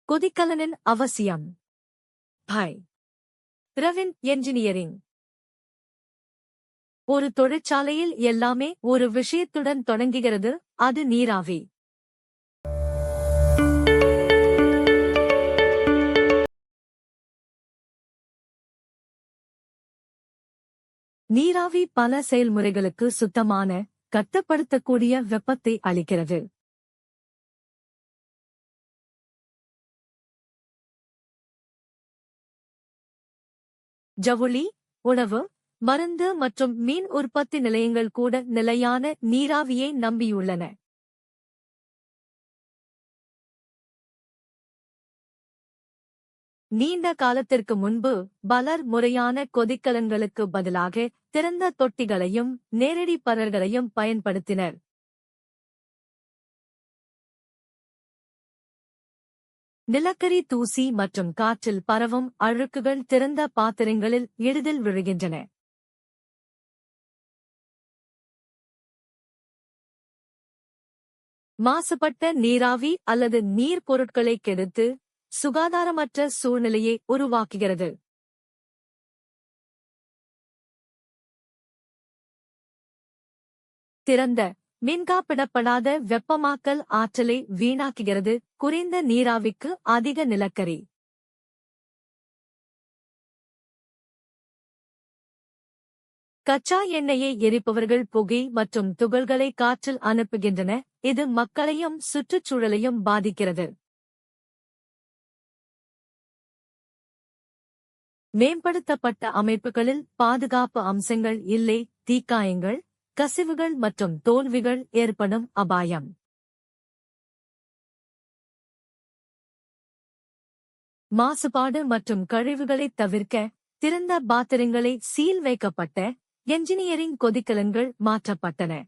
கொதிக்கலனின் அவசியம். By Ravin engineering. ஒரு தொழிற்சாலையில் எல்லாமே ஒரு விஷயத்துடன் தொடங்குகிறது, அது நீராவி. நீராவி பல செயல்முறைகளுக்கு சுத்தமான, கட்டுப்படுத்தக்கூடிய வெப்பத்தை அளிக்கிறது. ஜவுளி, உணவு, மருந்து மற்றும் மீன் உற்பத்தி நிலையங்கள் கூட நிலையான நீராவியை நம்பியுள்ளன. நீண்ட காலத்திற்கு முன்பு பலர் முறையான கொதிக்கலன்களுக்கு பதிலாக திறந்த தொட்டிகளையும் நேரடி பரல்களையும் பயன்படுத்தினர். நிலக்கரி தூசி மற்றும் காற்றில் பரவும் அழுக்குகள் திறந்த பாத்திரங்களில் எளிதில் விழுகின்றன. மாசுபட்ட நீராவி அல்லது நீர் பொருட்களை கெடுத்து சுகாதாரமற்ற சூழ்நிலையை உருவாக்குகிறது. திறந்த, மின்காப்பிடப்படாத வெப்பமாக்கல் ஆற்றலை வீணாக்குகிறது. குறைந்த நீராவிக்கு அதிக நிலக்கரி. கச்சா எண்ணெயை எரிப்பவர்கள் புகை மற்றும் துகள்களை காற்றில் அனுப்புகின்றன, இது மக்களையும் சுற்றுச்சூழலையும் பாதிக்கிறது. மேம்படுத்தப்பட்ட அமைப்புகளில் பாதுகாப்பு அம்சங்கள் இல்லை, தீக்காயங்கள், கசிவுகள் மற்றும் தோல்விகள் ஏற்படும் அபாயம். மாசுபாடு மற்றும் கழிவுகளைத் தவிர்க்க திறந்த பாத்திரங்களை சீல் வைக்கப்பட்ட என்ஜினியரிங் கொதிக்கலன்கள் மாற்றப்பட்டன.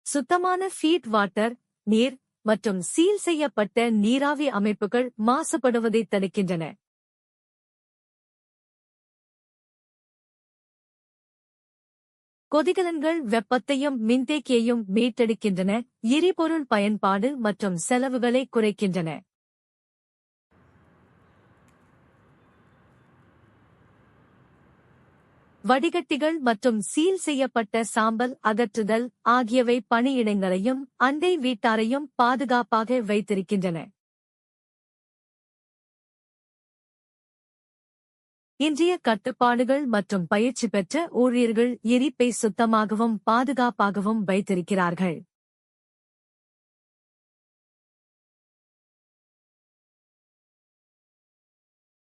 சுத்தமான ஃபீட் வாட்டர், நீர் மற்றும் சீல் செய்யப்பட்ட நீராவி அமைப்புகள் மாசுபடுவதை தடுக்கின்றன. கொதிகலன்கள் வெப்பத்தையும் மின்தேக்கியையும் மீட்டெடுக்கின்றன, எரிபொருள் பயன்பாடு மற்றும் செலவுகளை குறைக்கின்றன. வடிகட்டிகள் மற்றும் சீல் செய்யப்பட்ட சாம்பல் அகற்றுதல் ஆகியவை பணியிடங்களையும் அண்டை வீட்டாரையும் பாதுகாப்பாக வைத்திருக்கின்றன. இன்றைய கட்டுப்பாடுகள் மற்றும் பயிற்சி பெற்ற ஊழியர்கள் எரிப்பை சுத்தமாகவும் பாதுகாப்பாகவும் வைத்திருக்கிறார்கள்.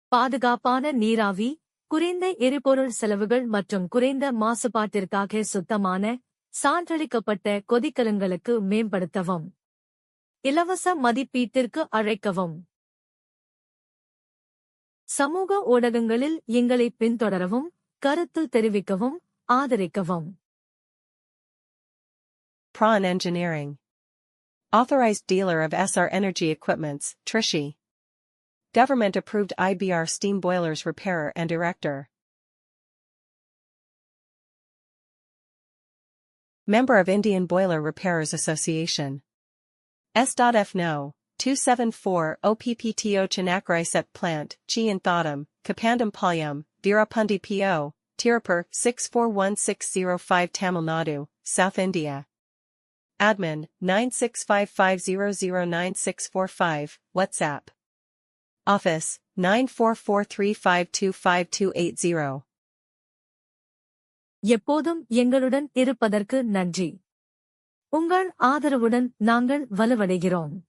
பாதுகாப்பான நீராவி, குறைந்த எரிபொருள் செலவுகள் மற்றும் குறைந்த மாசுபாட்டிற்காக சுத்தமான, சான்றளிக்கப்பட்ட கொதிக்கலன்களுக்கு மேம்படுத்தவும். இலவச மதிப்பீட்டிற்கு அழைக்கவும். சமூக ஊடகங்களில் எங்களை பின்தொடரவும், கருத்து தெரிவிக்கவும், ஆதரிக்கவும். Prawn Engineering. Authorized dealer of SR Energy Equipments, Trichy. Government approved IBR steam boilers repairer and erector. Member of Indian Boiler Repairers Association. S.F. No. 274 OPPTO Chinakrai Set Plant, Chian Thodam, Kapandam Palyam, Veerapundi P.O., Tirupur 641605 Tamil Nadu, South India. Admin 9655009645, WhatsApp. Office 9443525280. எப்போதும் எங்களுடன் இருப்பதற்கு நன்றி. உங்கள் ஆதரவுடன் நாங்கள் வலுவடைகிறோம்.